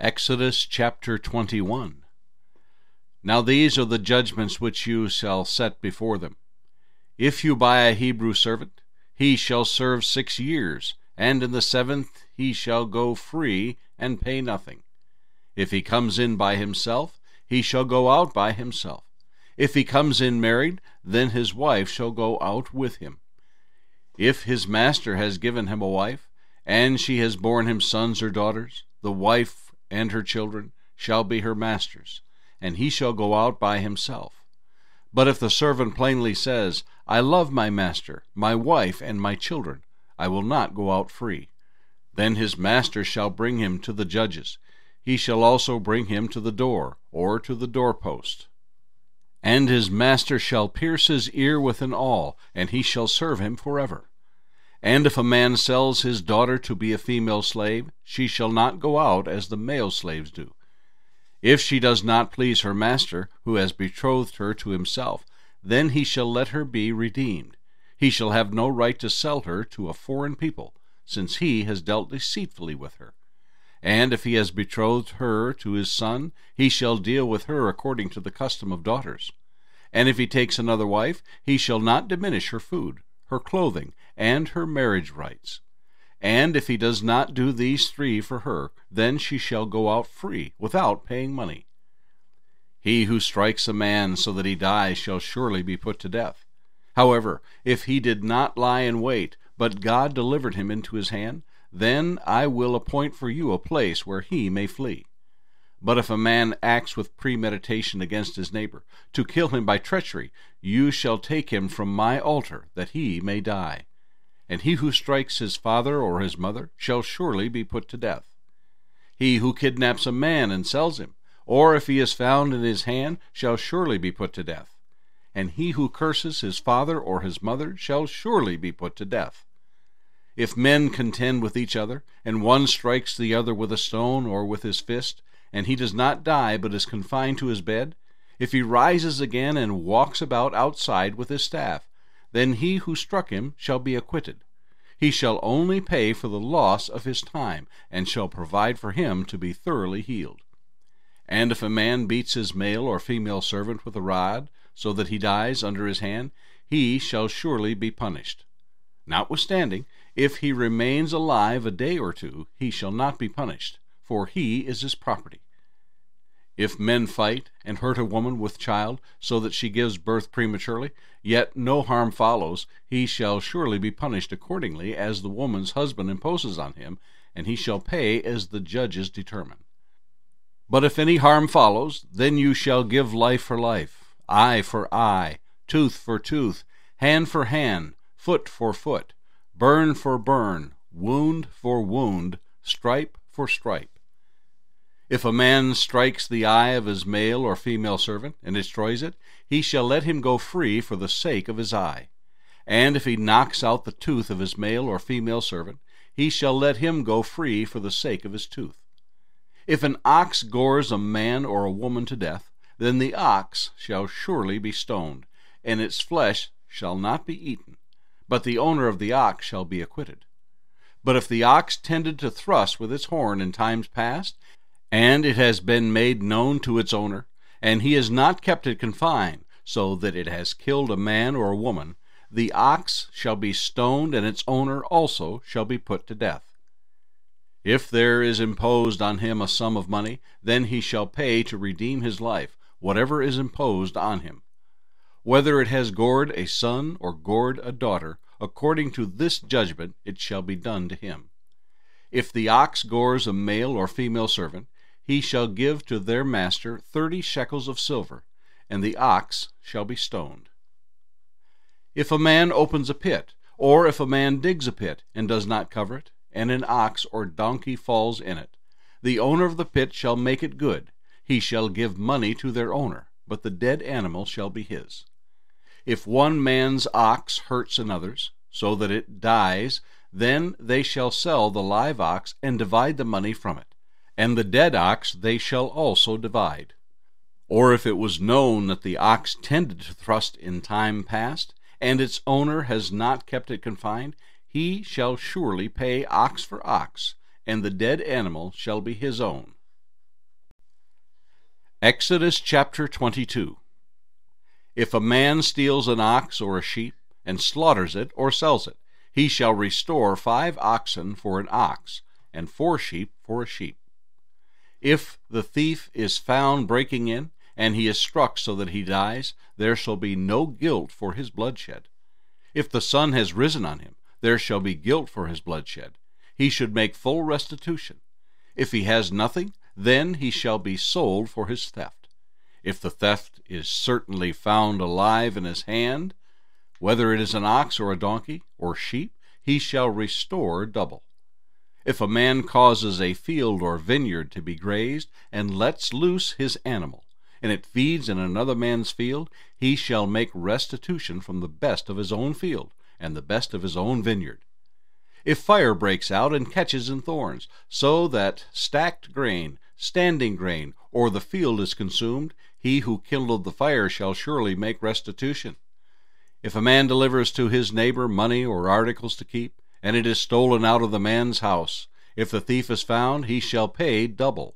Exodus chapter 21. Now these are the judgments which you shall set before them. If you buy a Hebrew servant, he shall serve 6 years, and in the 7th he shall go free and pay nothing. If he comes in by himself, he shall go out by himself. If he comes in married, then his wife shall go out with him. If his master has given him a wife, and she has borne him sons or daughters, the wife and her children shall be her master's, and he shall go out by himself. But if the servant plainly says, I love my master, my wife, and my children, I will not go out free, then his master shall bring him to the judges. He shall also bring him to the door, or to the doorpost. And his master shall pierce his ear with an awl, and he shall serve him forever. And if a man sells his daughter to be a female slave, she shall not go out as the male slaves do. If she does not please her master, who has betrothed her to himself, then he shall let her be redeemed. He shall have no right to sell her to a foreign people, since he has dealt deceitfully with her. And if he has betrothed her to his son, he shall deal with her according to the custom of daughters. And if he takes another wife, he shall not diminish her food, her clothing, and her marriage rights. And if he does not do these 3 for her, then she shall go out free, without paying money. He who strikes a man so that he dies shall surely be put to death. However, if he did not lie in wait, but God delivered him into his hand, then I will appoint for you a place where he may flee. But if a man acts with premeditation against his neighbor, to kill him by treachery, you shall take him from my altar, that he may die. And he who strikes his father or his mother shall surely be put to death. He who kidnaps a man and sells him, or if he is found in his hand, shall surely be put to death. And he who curses his father or his mother shall surely be put to death. If men contend with each other, and one strikes the other with a stone or with his fist, and he does not die but is confined to his bed, if he rises again and walks about outside with his staff, then he who struck him shall be acquitted. He shall only pay for the loss of his time, and shall provide for him to be thoroughly healed. And if a man beats his male or female servant with a rod, so that he dies under his hand, he shall surely be punished. Notwithstanding, if he remains alive a day or 2, he shall not be punished, for he is his property. If men fight and hurt a woman with child, so that she gives birth prematurely, yet no harm follows, he shall surely be punished accordingly as the woman's husband imposes on him, and he shall pay as the judges determine. But if any harm follows, then you shall give life for life, eye for eye, tooth for tooth, hand for hand, foot for foot, burn for burn, wound for wound, stripe for stripe. If a man strikes the eye of his male or female servant and destroys it, he shall let him go free for the sake of his eye. And if he knocks out the tooth of his male or female servant, he shall let him go free for the sake of his tooth. If an ox gores a man or a woman to death, then the ox shall surely be stoned, and its flesh shall not be eaten, but the owner of the ox shall be acquitted. But if the ox tended to thrust with its horn in times past, and it has been made known to its owner, and he has not kept it confined, so that it has killed a man or a woman, the ox shall be stoned, and its owner also shall be put to death. If there is imposed on him a sum of money, then he shall pay to redeem his life, whatever is imposed on him. Whether it has gored a son or gored a daughter, according to this judgment it shall be done to him. If the ox gores a male or female servant, he shall give to their master 30 shekels of silver, and the ox shall be stoned. If a man opens a pit, or if a man digs a pit and does not cover it, and an ox or donkey falls in it, the owner of the pit shall make it good. He shall give money to their owner, but the dead animal shall be his. If one man's ox hurts another's, so that it dies, then they shall sell the live ox and divide the money from it, and the dead ox they shall also divide. Or if it was known that the ox tended to thrust in time past, and its owner has not kept it confined, he shall surely pay ox for ox, and the dead animal shall be his own. Exodus chapter 22. If a man steals an ox or a sheep, and slaughters it or sells it, he shall restore 5 oxen for an ox, and 4 sheep for a sheep. If the thief is found breaking in, and he is struck so that he dies, there shall be no guilt for his bloodshed. If the sun has risen on him, there shall be guilt for his bloodshed. He should make full restitution. If he has nothing, then he shall be sold for his theft. If the theft is certainly found alive in his hand, whether it is an ox or a donkey or sheep, he shall restore double. If a man causes a field or vineyard to be grazed, and lets loose his animal, and it feeds in another man's field, he shall make restitution from the best of his own field, and the best of his own vineyard. If fire breaks out and catches in thorns, so that stacked grain, standing grain, or the field is consumed, he who kindled the fire shall surely make restitution. If a man delivers to his neighbor money or articles to keep, and it is stolen out of the man's house, if the thief is found, he shall pay double.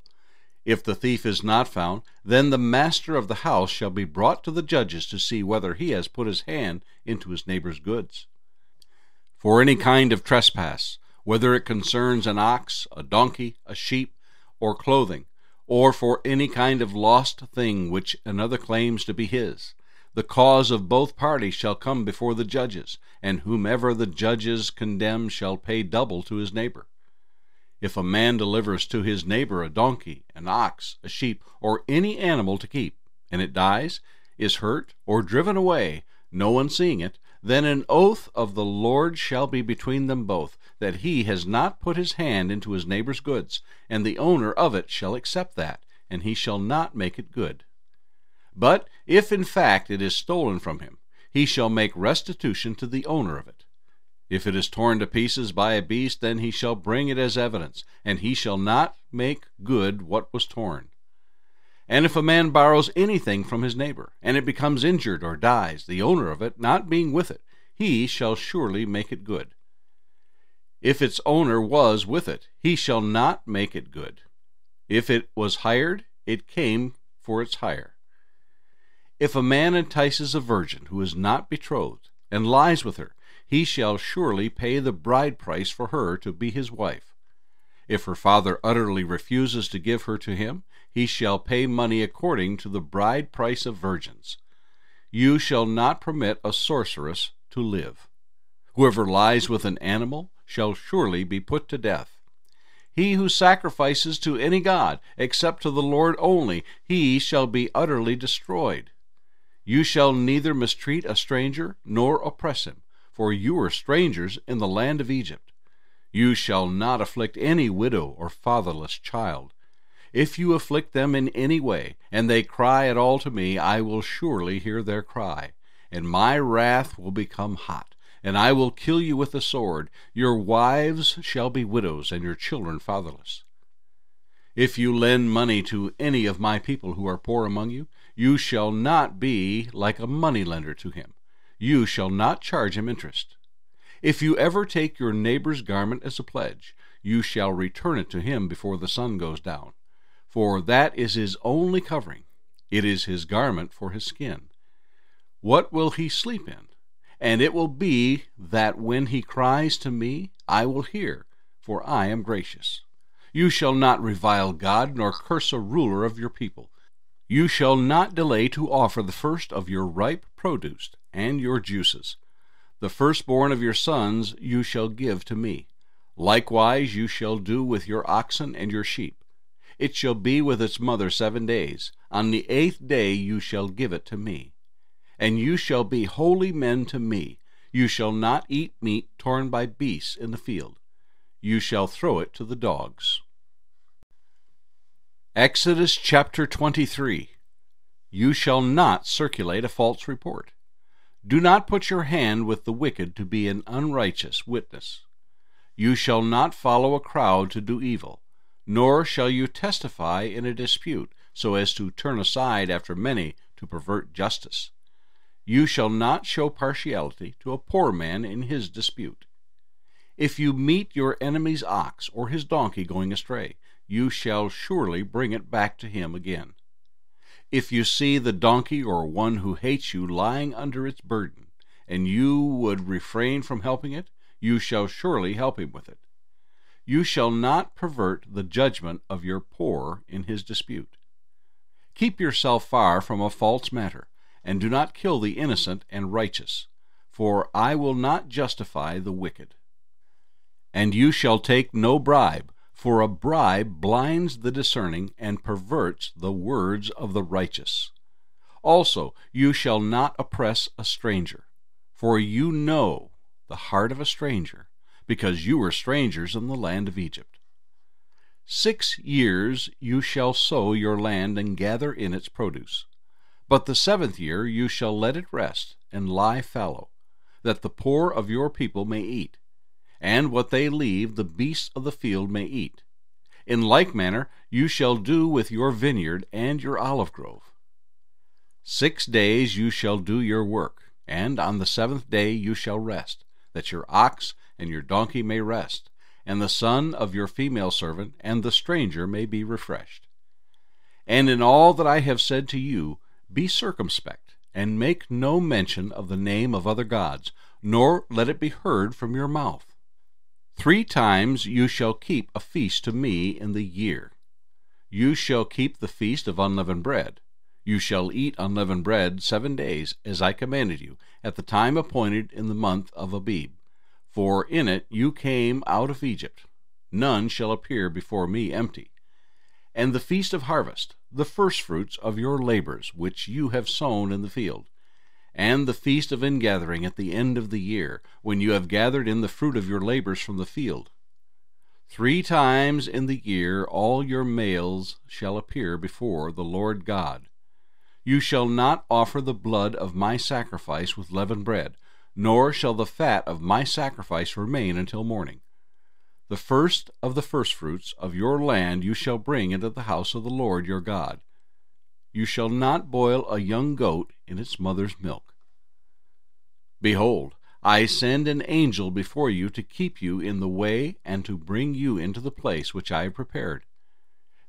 If the thief is not found, then the master of the house shall be brought to the judges to see whether he has put his hand into his neighbor's goods. For any kind of trespass, whether it concerns an ox, a donkey, a sheep, or clothing, or for any kind of lost thing which another claims to be his, the cause of both parties shall come before the judges, and whomever the judges condemn shall pay double to his neighbor. If a man delivers to his neighbor a donkey, an ox, a sheep, or any animal to keep, and it dies, is hurt, or driven away, no one seeing it, then an oath of the Lord shall be between them both, that he has not put his hand into his neighbor's goods, and the owner of it shall accept that, and he shall not make it good. But if in fact it is stolen from him, he shall make restitution to the owner of it. If it is torn to pieces by a beast, then he shall bring it as evidence, and he shall not make good what was torn. And if a man borrows anything from his neighbor, and it becomes injured or dies, the owner of it not being with it, he shall surely make it good. If its owner was with it, he shall not make it good. If it was hired, it came for its hire. If a man entices a virgin who is not betrothed, and lies with her, he shall surely pay the bride price for her to be his wife. If her father utterly refuses to give her to him, he shall pay money according to the bride price of virgins. You shall not permit a sorceress to live. Whoever lies with an animal shall surely be put to death. He who sacrifices to any god, except to the Lord only, he shall be utterly destroyed. You shall neither mistreat a stranger nor oppress him, for you are strangers in the land of Egypt. You shall not afflict any widow or fatherless child. If you afflict them in any way, and they cry at all to me, I will surely hear their cry, and my wrath will become hot, and I will kill you with the sword. Your wives shall be widows, and your children fatherless. If you lend money to any of my people who are poor among you, you shall not be like a moneylender to him. You shall not charge him interest. If you ever take your neighbor's garment as a pledge, you shall return it to him before the sun goes down. For that is his only covering. It is his garment for his skin. What will he sleep in? And it will be that when he cries to me, I will hear, for I am gracious. You shall not revile God, nor curse a ruler of your people. You shall not delay to offer the first of your ripe produce and your juices. The firstborn of your sons you shall give to me. Likewise you shall do with your oxen and your sheep. It shall be with its mother 7 days. On the 8th day you shall give it to me. And you shall be holy men to me. You shall not eat meat torn by beasts in the field. You shall throw it to the dogs. Exodus chapter 23. You shall not circulate a false report. Do not put your hand with the wicked to be an unrighteous witness. You shall not follow a crowd to do evil, nor shall you testify in a dispute, so as to turn aside after many to pervert justice. You shall not show partiality to a poor man in his dispute. If you meet your enemy's ox or his donkey going astray, you shall surely bring it back to him again. If you see the donkey or one who hates you lying under its burden, and you would refrain from helping it, you shall surely help him with it. You shall not pervert the judgment of your poor in his dispute. Keep yourself far from a false matter, and do not kill the innocent and righteous, for I will not justify the wicked. And you shall take no bribe, for a bribe blinds the discerning and perverts the words of the righteous. Also, you shall not oppress a stranger, for you know the heart of a stranger, because you were strangers in the land of Egypt. 6 years you shall sow your land and gather in its produce. But the 7th year you shall let it rest and lie fallow, that the poor of your people may eat, and what they leave the beasts of the field may eat. In like manner you shall do with your vineyard and your olive grove. 6 days you shall do your work, and on the 7th day you shall rest, that your ox and your donkey may rest, and the son of your female servant and the stranger may be refreshed. And in all that I have said to you, be circumspect, and make no mention of the name of other gods, nor let it be heard from your mouth. 3 times you shall keep a feast to me in the year. You shall keep the feast of unleavened bread. You shall eat unleavened bread 7 days, as I commanded you, at the time appointed in the month of Abib. For in it you came out of Egypt. None shall appear before me empty. And the feast of harvest, the firstfruits of your labors, which you have sown in the field. And the feast of ingathering at the end of the year, when you have gathered in the fruit of your labors from the field. 3 times in the year all your males shall appear before the Lord God. You shall not offer the blood of my sacrifice with leavened bread, nor shall the fat of my sacrifice remain until morning. The first of the firstfruits of your land you shall bring into the house of the Lord your God. You shall not boil a young goat in its mother's milk. Behold, I send an angel before you to keep you in the way and to bring you into the place which I have prepared.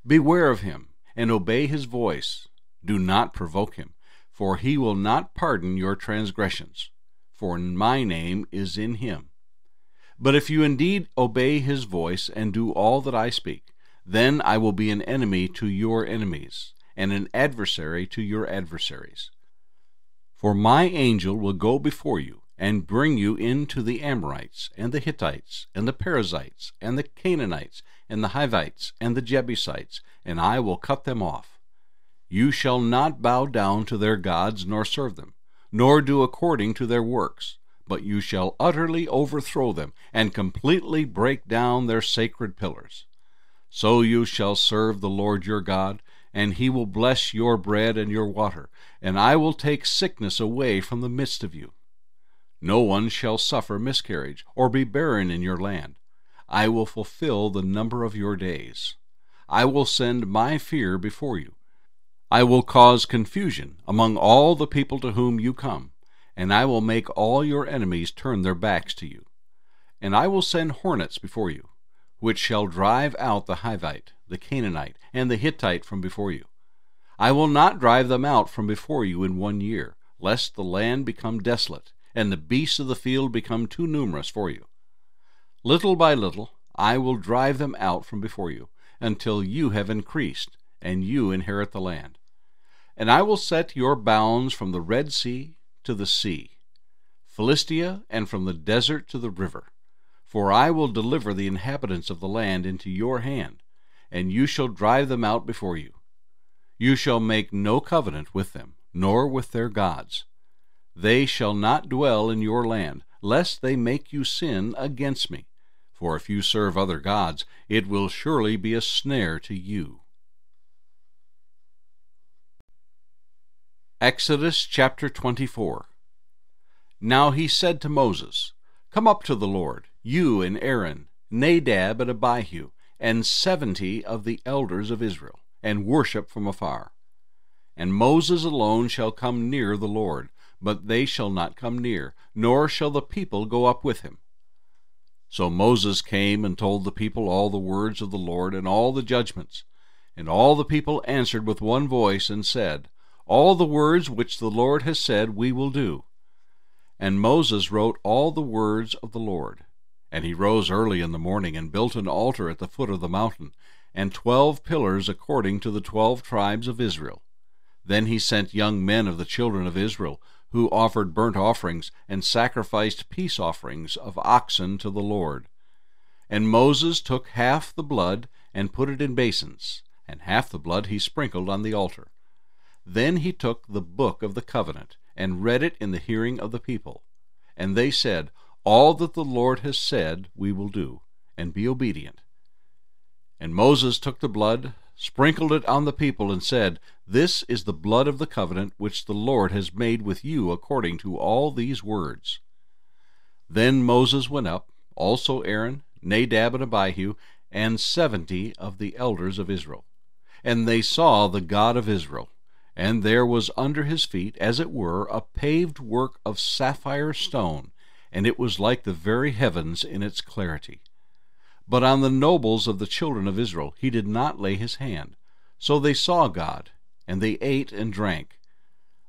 Beware of him, and obey his voice. Do not provoke him, for he will not pardon your transgressions, for my name is in him. But if you indeed obey his voice and do all that I speak, then I will be an enemy to your enemies, and an adversary to your adversaries. For my angel will go before you, and bring you into the Amorites, and the Hittites, and the Perizzites, and the Canaanites, and the Hivites, and the Jebusites, and I will cut them off. You shall not bow down to their gods, nor serve them, nor do according to their works, but you shall utterly overthrow them, and completely break down their sacred pillars. So you shall serve the Lord your God, and he will bless your bread and your water, and I will take sickness away from the midst of you. No one shall suffer miscarriage, or be barren in your land. I will fulfill the number of your days. I will send my fear before you. I will cause confusion among all the people to whom you come, and I will make all your enemies turn their backs to you. And I will send hornets before you, which shall drive out the Hivite, the Canaanite, and the Hittite from before you. I will not drive them out from before you in 1 year, lest the land become desolate, and the beasts of the field become too numerous for you. Little by little I will drive them out from before you, until you have increased, and you inherit the land. And I will set your bounds from the Red Sea to the sea, Philistia, and from the desert to the river. For I will deliver the inhabitants of the land into your hand, and you shall drive them out before you. You shall make no covenant with them, nor with their gods. They shall not dwell in your land, lest they make you sin against me. For if you serve other gods, it will surely be a snare to you. Exodus chapter 24. Now he said to Moses, Come up to the Lord, you and Aaron, Nadab and Abihu, and 70 of the elders of Israel, and worship from afar. And Moses alone shall come near the Lord, but they shall not come near, nor shall the people go up with him. So Moses came and told the people all the words of the Lord and all the judgments. And all the people answered with one voice, and said, All the words which the Lord has said we will do. And Moses wrote all the words of the Lord. And he rose early in the morning, and built an altar at the foot of the mountain, and 12 pillars according to the 12 tribes of Israel. Then he sent young men of the children of Israel, who offered burnt offerings and sacrificed peace offerings of oxen to the Lord. And Moses took half the blood and put it in basins, and half the blood he sprinkled on the altar. Then he took the book of the covenant, and read it in the hearing of the people. And they said, All that the Lord has said we will do, and be obedient. And Moses took the blood, sprinkled it on the people, and said, This is the blood of the covenant which the Lord has made with you according to all these words. Then Moses went up, also Aaron, Nadab and Abihu, and 70 of the elders of Israel. And they saw the God of Israel, and there was under his feet, as it were, a paved work of sapphire stone, and it was like the very heavens in its clarity. But on the nobles of the children of Israel he did not lay his hand. So they saw God, and they ate and drank.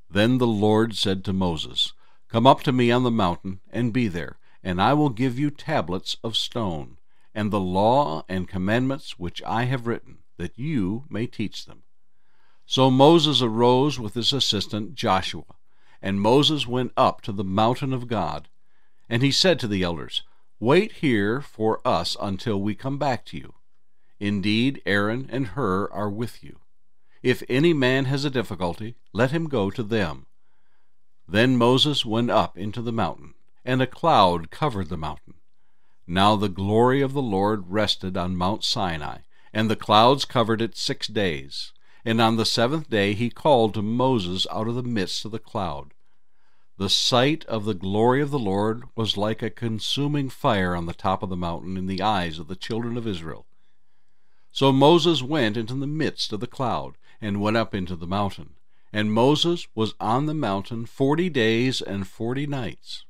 Then the Lord said to Moses, Come up to me on the mountain, and be there, and I will give you tablets of stone, and the law and commandments which I have written, that you may teach them. So Moses arose with his assistant Joshua, and Moses went up to the mountain of God. And he said to the elders, Wait here for us until we come back to you. Indeed, Aaron and Hur are with you. If any man has a difficulty, let him go to them. Then Moses went up into the mountain, and a cloud covered the mountain. Now the glory of the Lord rested on Mount Sinai, and the clouds covered it 6 days. And on the 7th day he called to Moses out of the midst of the cloud. The sight of the glory of the Lord was like a consuming fire on the top of the mountain in the eyes of the children of Israel. So Moses went into the midst of the cloud, and went up into the mountain. And Moses was on the mountain 40 days and 40 nights.